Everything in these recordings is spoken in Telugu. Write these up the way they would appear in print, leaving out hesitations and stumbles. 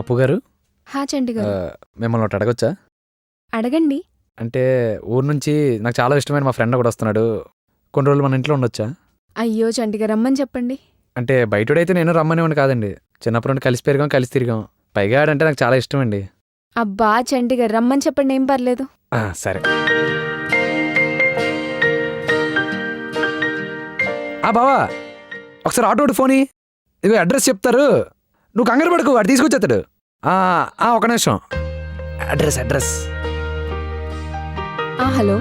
అప్పు గారు, హా చంటి గారు, మిమ్మల్ని ఒకటి అడగొచ్చా? అడగండి. అంటే ఊరు నుంచి నాకు చాలా ఇష్టమైన మా ఫ్రెండ్ ఒకడు వస్తున్నాడు. కొన్ని రోజులు మన ఇంట్లో ఉండొచ్చా? అయ్యో చంటి గారు, రమ్మని చెప్పండి. అంటే బయటోడైతే నేను రమ్మనేవాడిని కాదండి. చిన్నప్పటి నుండి కలిసి పెరిగాం, కలిసి తిరిగాం. పైగా ఆడంటే నాకు చాలా ఇష్టం అండి. అబ్బా చంటి గారు, రమ్మని చెప్పండి, ఏం పర్లేదు. సరే. బావా, ఒకసారి ఆటోడు ఫోన్ ఇవి అడ్రస్ చెప్తారు, నువ్వు కంగారు పడుకు, వాడు తీసుకొచ్చేస్తాడు. ఒక నిమిషం. Address hello.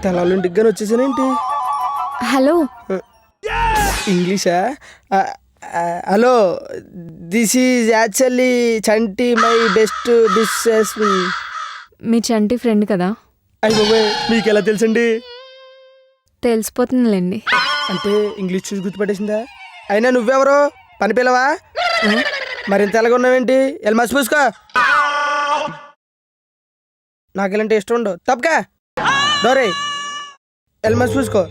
తెలాలింటికి కానీ వచ్చేసానేంటి? హలో. ఇంగ్లీషా? Hello, this is actually Chanti, my best dishes. మీ చంటి ఫ్రెండ్ కదా? అయ్యో, మీకు ఎలా తెలుసండి? తెలిసిపోతుందిలేండి. అంటే ఇంగ్లీష్ చూసి గుర్తుపట్టేసిందా? అయినా నువ్వెవరో పని పిల్లవా? మరింత ఎలాగ ఉన్నావేంటి? ఎల్ మసి పూసుకో. నాకు ఇలాంటి ఇష్టం ఉండవు. తప్పకా డోరే, ఎల్ మసి పూసుకో.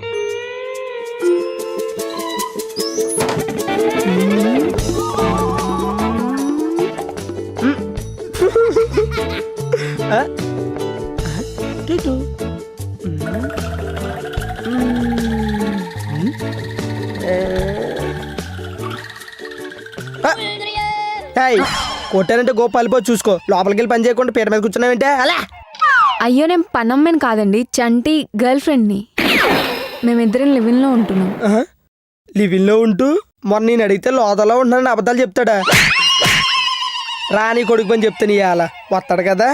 కొట్టానంటే గోప అలిపో చూసుకో. లోపలికి వెళ్ళి పని చేయకుండా పీట మీద కూర్చున్నావేంటే అలా? అయ్యో, నేను పనమ్మని కాదండి, చంటి గర్ల్ ఫ్రెండ్ని. మేమిద్దరం లివిన్లో ఉంటున్నాం. లివిన్లో ఉంటూ మొన్న నేను అడిగితే లోదలో ఉంటున్నాను అబద్ధాలు చెప్తాడా? రాని కొడుకు పని చెప్తాను ఇవాళ వస్తాడు కదా.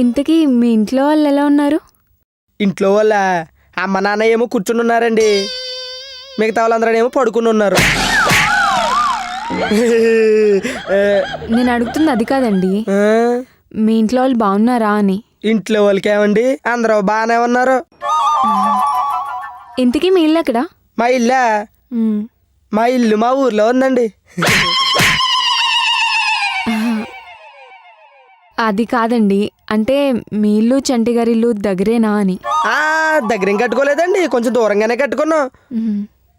ఇంతకీ మీ ఇంట్లో వాళ్ళు ఎలా ఉన్నారు? ఇంట్లో వాళ్ళ అమ్మ నాన్న ఏమో కూర్చుని ఉన్నారండి, మిగతా వాళ్ళందరూ ఏమో పడుకుని ఉన్నారు. నేను అడుగుతుంది అది కాదండి, మీ ఇంట్లో వాళ్ళు బాగున్నారా అని. ఇంట్లో వాళ్ళకి ఏమండి, అందరూ బాగానే ఉన్నారు. ఇంతకీ మీ ఇల్లు ఎక్కడా? మా ఇల్లా? మా ఇల్లు మా ఊర్లో ఉందండి. అది కాదండి, అంటే మీ ఇల్లు చంటి గారి ఇల్లు దగ్గరేనా అని. దగ్గరేం కట్టుకోలేదండి, కొంచెం దూరంగానే కట్టుకున్నాం.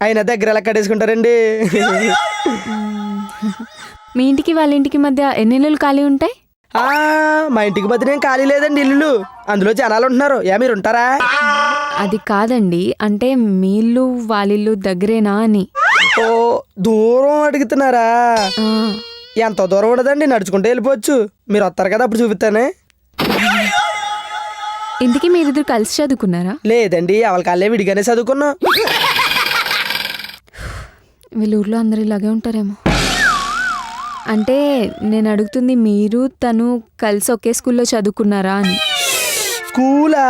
అయినా దగ్గర ఎలా కట్టేసుకుంటారండి? మీ ఇంటికి వాళ్ళ ఇంటికి మధ్య ఎన్ని ఇల్లులు ఖాళీ ఉంటాయి? మా ఇంటికి మధ్య నేను ఖాళీ లేదండి ఇల్లు, అందులో జనాలు ఉంటున్నారు. మీరు ఉంటారా? అది కాదండి, అంటే మీ ఇల్లు వాళ్ళిల్లు దగ్గరేనా అని. ఓ, దూరం అడుగుతున్నారా? ఎంత దూరం ఉండదండి, నడుచుకుంటూ వెళ్ళిపోవచ్చు. మీరు వస్తారు కదా, అప్పుడు చూపిస్తానే. ఇంటికి మీరిద్దరు కలిసి చదువుకున్నారా? లేదండి, ఎవరి కాళ్ళే విడిగానే చదువుకున్నాం. వీళ్ళ ఊర్లో అందరు ఇలాగే ఉంటారేమో. అంటే నేను అడుగుతుంది, మీరు తను కలిసి ఒకే స్కూల్లో చదువుకున్నారా అని. స్కూలా?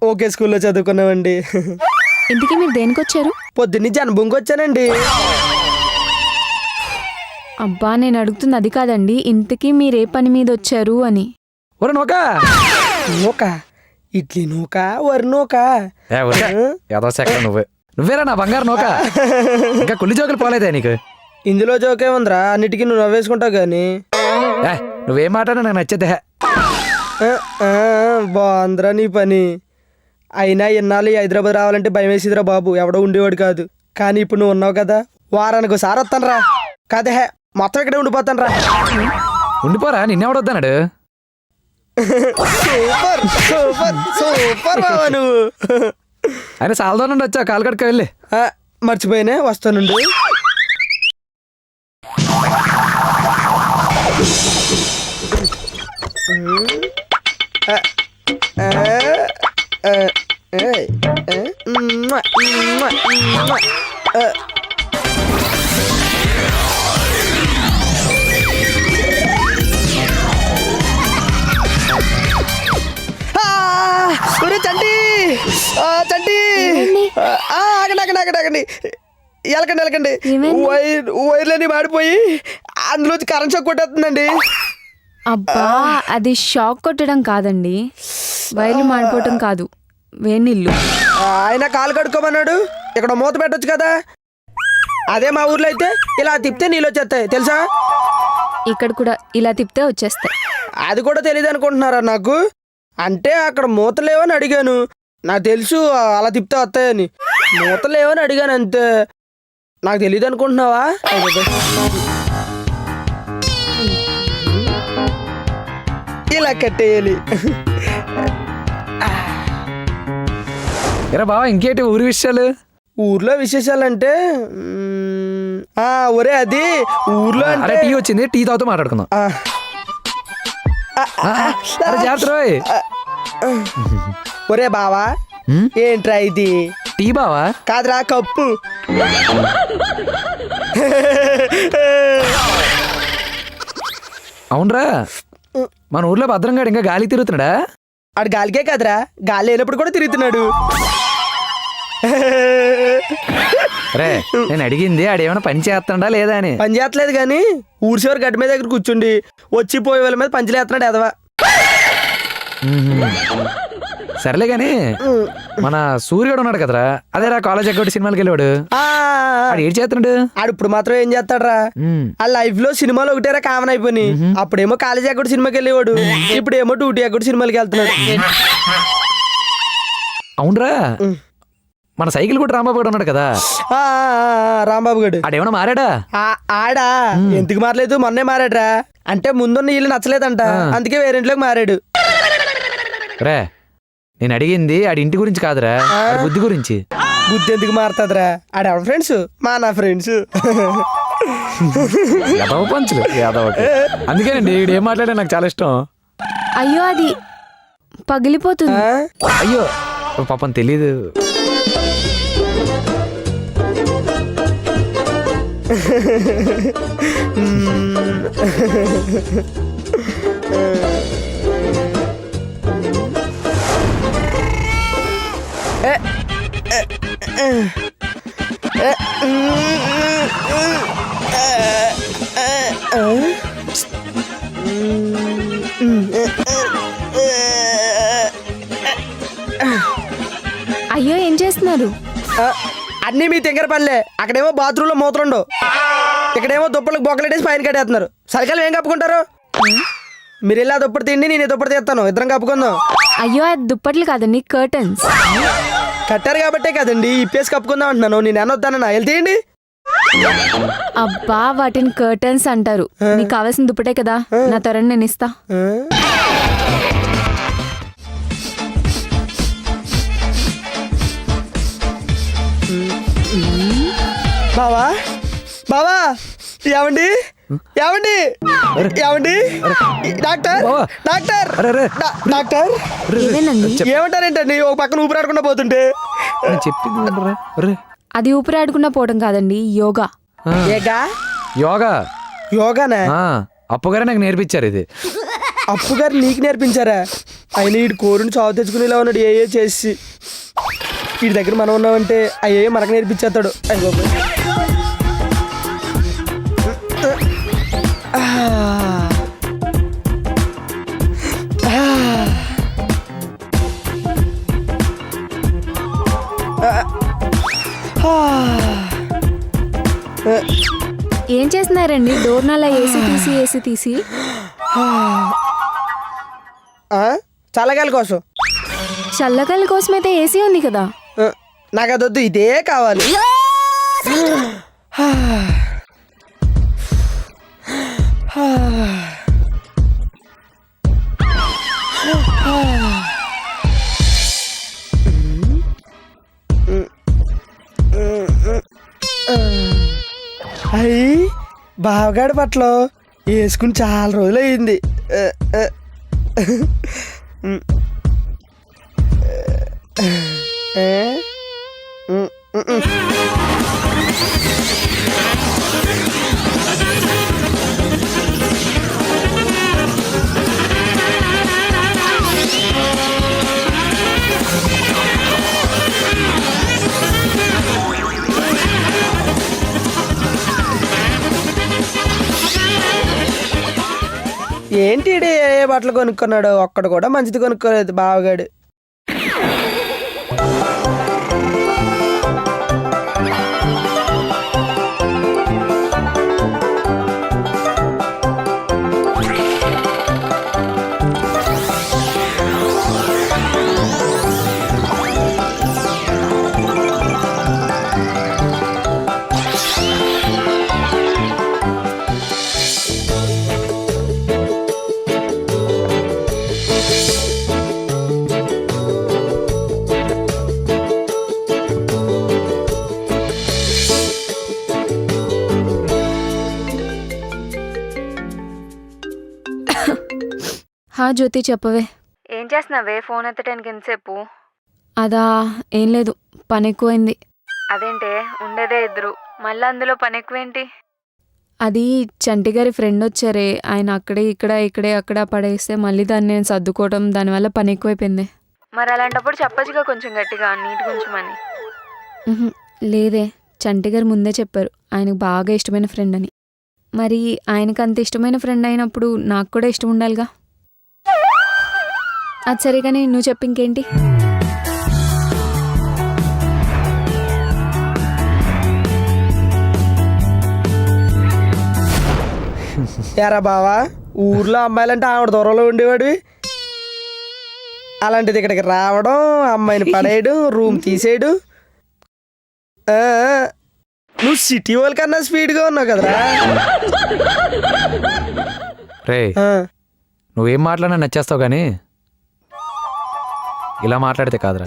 ఓకే స్కూల్లో చదువుకున్నామండి. ఇంటికి మీరు దేనికి వచ్చారు? పొద్దున్నే జన్మభూమికి వచ్చానండి. అబ్బా, నేను అడుగుతుంది అది కాదండి, ఇంతకీ మీరే పని మీద వచ్చారు అని. నూక, ఇడ్లీ నూక, వరి నూక. నువ్వేరా నా బంగారు నూక. ఇంకా కుల్లి జోకులు పోలేదే నీకు? ఇందులో జోకే ఉందిరా, అన్నిటికీ నువ్వు నవ్వేసుకుంటావు కానీ. నువ్వేం మాట నాకు నచ్చేదే. బాగుందిరా నీ పని. అయినా ఇన్నాళ్ళు హైదరాబాద్ రావాలంటే భయం వేసిదిరా బాబు, ఎవడో ఉండేవాడు కాదు. కానీ ఇప్పుడు నువ్వు ఉన్నావు కదా, వారానికి ఒకసారి వస్తాను రా. కదే మొత్తం ఇక్కడే ఉండిపోతాను రా. ఉండిపోరా, నిన్నెవడొద్దన్నాడు? సూపర్ సూపర్ సూపర్ బాబా నువ్వు. ఆయన చాలా దూరం నుండి వచ్చా, కాలు కడుక్క వెళ్ళి. మర్చిపోయినా, వస్తానుండి. చంటి చంటి, ఆగండి, వెళ్ళకండి. వైర్లన్నీ మాడిపోయి అందులోంచి కరెంట్ షాక్ కొట్టేస్తుందండి. అబ్బా, అది షాక్ కొట్టడం కాదండి, వైర్లు మాడిపోవటం కాదు, వేణిళ్ళు. ఆయన కాలు కడుక్కోమన్నాడు, ఇక్కడ మూత పెట్టొచ్చు కదా. అదే మా ఊర్లో అయితే ఇలా తిప్పితే నీళ్ళు వచ్చేస్తాయి తెలుసా. ఇక్కడ కూడా ఇలా తిప్పితే వచ్చేస్తాయి. అది కూడా తెలియదు అనుకుంటున్నారా నాకు? అంటే అక్కడ మూత లేవని అడిగాను, నాకు తెలుసు అలా తిప్పితే వస్తాయని. మూత లేవని అడిగాను అంతే, నాకు తెలియదు అనుకుంటున్నావా? ఇలా కట్టేయాలి. ఎరా బావా ఇంకేంటి ఊరి విషయాలు? ఊర్లో విశేషాలంటే ఒరే అది ఊర్లో అరే అంటే టీ వచ్చింది, టీ తాగుతూ మాట్లాడుకుందాం. ఆ, అరే జాగ్రత్త రోయ్. ఒరే బావా ఏంట్రా ఇది? టీ బావా? కాదురా కప్పు. అవునరా, మన ఊర్లో భద్రంగాడు ఇంకా గాలి తిరుగుతున్నాడా? ఆడు గాలికే కాదురా, గాలి లేనప్పుడు కూడా తిరుగుతున్నాడు. రే నేను అడిగింది ఆడేమైనా పని చేస్తాడా లేదా అని. పని చేయట్లేదు కానీ ఊరి చివరి గడ్డి మీద దగ్గర కూర్చుండి వచ్చి పోయే వాళ్ళ మీద పంచలేస్తున్నాడు ఎదవా. సర్లే గాని మన సూర్యుడు ఉన్నాడు కదరా, అదేరా కాలేజ్ ఎగ్గొట్టి సినిమాలకి వెళ్ళాడు. ఆడు ఏడు చేస్తున్నాడు? ఆడు ఇప్పుడు మాత్రం ఏం చేస్తాడరా, ఆ లైఫ్ లో సినిమాలు ఒకటేరా కామన్ అయిపోయి. అప్పుడేమో కాలేజ్ ఎగ్గొట్టి సినిమాకి వెళ్ళేవాడు, ఇప్పుడు ఏమో డ్యూటీ ఎగ్గొట్టి సినిమాలకి వెళ్తున్నాడు. అవునరా, మన సైకిల్ కూడా రాంబాబు కూడా ఉన్నాడు కదా, రాంబాబు గడు. ఆడేమన్నా మారాడా? ఆడా ఎందుకు మారలేదు, మొన్నే మారాడ్రా. అంటే ముందున్న ఇల్లు నచ్చలేదంట, అందుకే వేరేంట్లోకి మారాడు. రే నేను అడిగింది ఆడి ఇంటి గురించి కాదురా, ఆడి బుద్ధి గురించి. బుద్ధి ఎందుకు మారుతుందిరా, ఆడెవడ ఫ్రెండ్స్? మా నా ఫ్రెండ్స్. యాదవ పంచులు యాదవ. అందుకేనండి వీడు ఏం మాట్లాడా నాకు చాలా ఇష్టం. అయ్యో అది పగిలిపోతుంది. అయ్యో పాపం తెలీదు. అయ్యో ఏం చేస్తున్నారు? అన్నీ మీ తింగర పనులే. అక్కడేమో బాత్రూంలో మూత్రండో, ఇక్కడేమో దుప్పలకు బొక్కలెట్టేసి పైన కట్టేస్తున్నారు. చలికాలం ఏం కప్పుకుంటారు? మీరు ఇలా దుప్పటి తిండి, నేను దుప్పటి తీస్తాను, ఇద్దరం కప్పుకుందాం. అయ్యో అది దుప్పట్లు కాదండి, కర్టన్స్. కట్టారు కాబట్టే కదండి ఇప్పేసి కప్పుకుందాం అంటున్నాను. నేను అనొద్దానన్నా, వెళ్ళి తీయండి. అబ్బా వాటిని కర్టన్స్ అంటారు. నీకు కావాల్సిన దుప్పటే కదా, నా త్వరని నేను ఇస్తా. బావా బావా, ఏమండి ఏమండి ఏమండి? డాక్టర్ డాక్టర్ డాక్టర్ ఏమేనండి? ఏమంటారేంటండి? ఒక పక్కన ఊపిరాడకుండా పోతుంటే. చెప్పింది అది ఊపిరాడకుండా పోవడం కాదండి, యోగా. ఏగా యోగా. యోగానా? అప్పుగారే నాకు నేర్పించారు ఇది. అప్పు గారు నీకు నేర్పించారా? ఆయన వీడు కోరుని చావు తెచ్చుకునేలా ఉన్నాడు ఏ చేసి. వీడి దగ్గర మనం ఉన్నామంటే అయ్యే మనకు నేర్పించేస్తాడు. అయ్యో ఏం చేస్తున్నారండి? డోర్నల్లా ఏసీ తీసి. చల్లగాలి కోసం. చల్లగాలి కోసమైతే ఏసీ ఉంది కదా. నాకు అదొద్దు, ఇదే కావాలి. అయ్యి బావగాడి బట్టలు వేసుకుని చాలా రోజులు అయింది. ఏంటి ఏ బట్టలు కొనుక్కున్నాడు? ఒక్కడు కూడా మంచిది కొనుక్కోలేదు బావగాడు. హా జ్యోతి చెప్పవే. ఏం చేస్తున్నావే ఫోన్ ఎత్తడానికి ఎంతసేపు? అదా ఏం లేదు, పని ఎక్కువైంది. అదేంటే ఉండేదే ఇద్దరు, మళ్ళీ అందులో పని ఎక్కువేంటి? అది చంటి గారి ఫ్రెండ్ వచ్చారే, ఆయన అక్కడే ఇక్కడే అక్కడ పడేస్తే మళ్ళీ దాన్ని నేను సర్దుకోవడం, దానివల్ల పని ఎక్కువైపోయింది. మరి అలాంటప్పుడు చెప్పచ్చుగా కొంచెం గట్టిగా, నీటి గుంచమని. ఉహుం, లేదే, చంటి గారు ముందే చెప్పారు ఆయనకు బాగా ఇష్టమైన ఫ్రెండ్ అని. మరి ఆయనకు అంత ఇష్టమైన ఫ్రెండ్ అయినప్పుడు నాకు కూడా ఇష్టం ఉండాలిగా. అది సరే కానీ నువ్వు చెప్పు ఇంకేంటి. ఏరా బావా, ఊర్లో అమ్మాయిలంటే ఆవిడ దూరంలో ఉండేవాడివి, అలాంటిది ఇక్కడికి రావడం, అమ్మాయిని పడేయడం, రూమ్ తీసేయడం. ఆ, నువ్వు సిటీ వాళ్ళకన్నా స్పీడ్గా ఉన్నావు కదరా. రే ఆ, నువ్వేం మాట్లాడినా నచ్చేస్తావు కానీ ఇలా మాట్లాడితే కాదురా.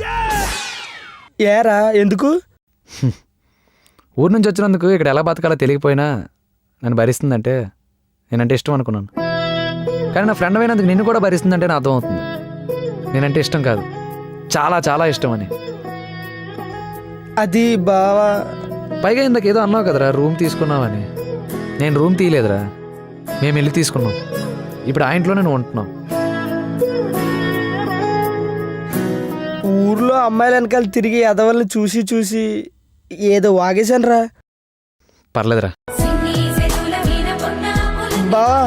ఏరా ఎందుకు? ఊరు నుంచి వచ్చినందుకు ఇక్కడ ఎలా బతకాలో తెలియకపోయినా నన్ను భరిస్తుందంటే నేనంటే ఇష్టం అనుకున్నాను. కానీ నా ఫ్రెండ్ అయినందుకు నిన్ను కూడా భరిస్తుందంటే నా అర్థం అవుతుంది నేనంటే ఇష్టం కాదు, చాలా చాలా ఇష్టం అని. అది బావా, పైగా ఇందాక ఏదో అన్నావు కదరా రూమ్ తీసుకున్నావని. నేను రూమ్ తీయలేదురా, మేము వెళ్ళి తీసుకున్నాం. ఇప్పుడు ఆ ఇంట్లోనే నువ్వు ఉంటున్నావు. ఊర్లో అమ్మాయిల వెనకాల తిరిగి ఎదవల్ని చూసి చూసి ఏదో వాగేశాను రా. పర్లేదురా. బావా